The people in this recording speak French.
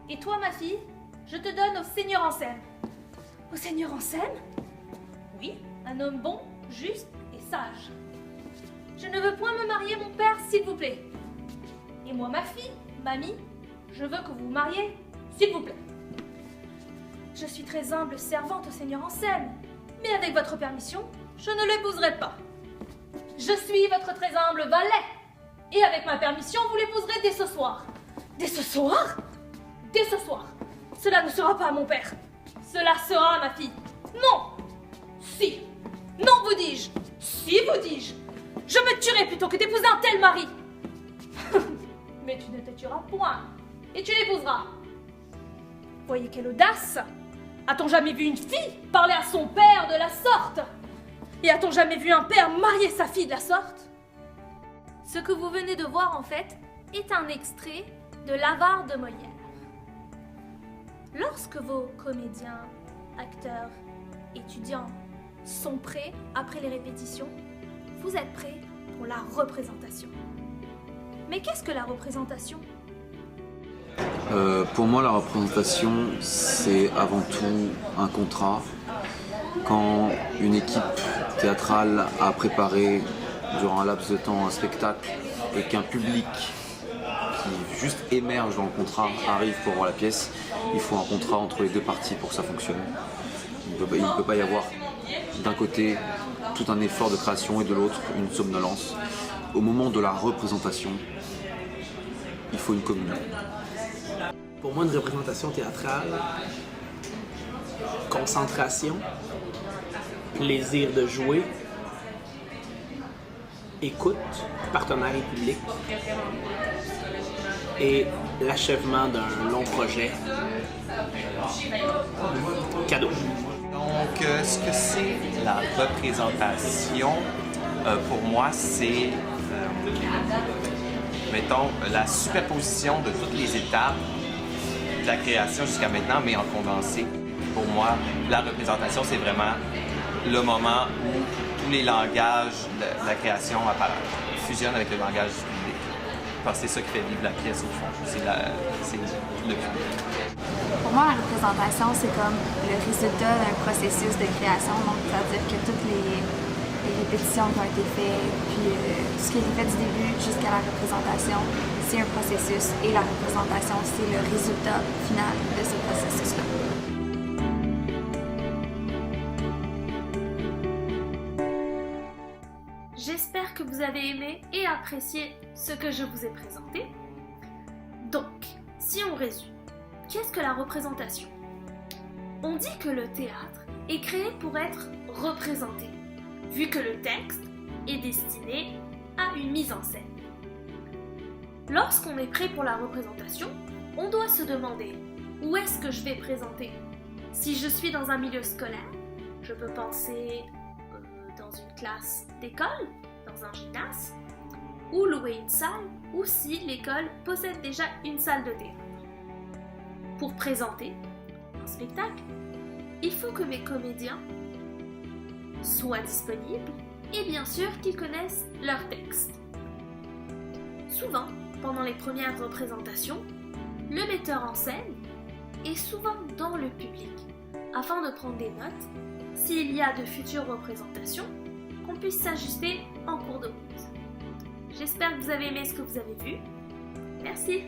Et toi, ma fille, je te donne au seigneur en scène. Au seigneur en scène? Oui, un homme bon, juste et sage. Je ne veux point me marier, mon père, s'il vous plaît. Et moi, ma fille, mamie, je veux que vous vous mariez, s'il vous plaît. Je suis très humble servante au seigneur en scène, mais avec votre permission, je ne l'épouserai pas. Je suis votre très humble valet, et avec ma permission, vous l'épouserez dès ce soir. Dès ce soir? Dès ce soir. Cela ne sera pas, mon père. Cela sera, ma fille. Non. Si. Non, vous dis-je. Si, vous dis-je. Je me tuerai plutôt que d'épouser un tel mari. Mais tu ne te tueras point, et tu l'épouseras. Voyez quelle audace! A-t-on jamais vu une fille parler à son père de la sorte? Et a-t-on jamais vu un père marier sa fille de la sorte? Ce que vous venez de voir, en fait, est un extrait de l'Avare de Molière. Lorsque vos comédiens, acteurs, étudiants sont prêts après les répétitions, vous êtes prêts pour la représentation. Mais qu'est-ce que la représentation? Pour moi, la représentation, c'est avant tout un contrat. Quand une équipe théâtrale a préparé durant un laps de temps un spectacle et qu'un public qui juste émerge dans le contrat arrive pour voir la pièce, il faut un contrat entre les deux parties pour que ça fonctionne. Il ne peut pas y avoir d'un côté tout un effort de création et de l'autre une somnolence. Au moment de la représentation, il faut une communion. Pour moi, une représentation théâtrale, concentration, plaisir de jouer, écoute, partenaire et public, et l'achèvement d'un long projet. Cadeau. Donc, ce que c'est la représentation, pour moi, c'est, mettons, la superposition de toutes les étapes de la création jusqu'à maintenant, mais en condensé. Pour moi, la représentation, c'est vraiment le moment où tous les langages de la création fusionnent avec le langage du public. Parce que c'est ça qui fait vivre la pièce, au fond. C'est le public. Pour moi, la représentation, c'est comme le résultat d'un processus de création. Donc, c'est-à-dire que toutes les répétitions qui ont été faites, puis ce qui a été fait du début jusqu'à la représentation, c'est un processus. Et la représentation, c'est le résultat final de ce processus-là. J'espère que vous avez aimé et apprécié ce que je vous ai présenté. Donc, si on résume, qu'est-ce que la représentation? On dit que le théâtre est créé pour être représenté, vu que le texte est destiné à une mise en scène. Lorsqu'on est prêt pour la représentation, on doit se demander où est-ce que je vais présenter. Si je suis dans un milieu scolaire, je peux penser dans une classe d'école, dans un gymnase, ou louer une salle, ou si l'école possède déjà une salle de théâtre. Pour présenter un spectacle, il faut que mes comédiens soient disponibles et bien sûr qu'ils connaissent leur texte. Souvent, pendant les premières représentations, le metteur en scène est souvent dans le public afin de prendre des notes s'il y a de futures représentations, qu'on puisse s'ajuster en cours de route. J'espère que vous avez aimé ce que vous avez vu. Merci!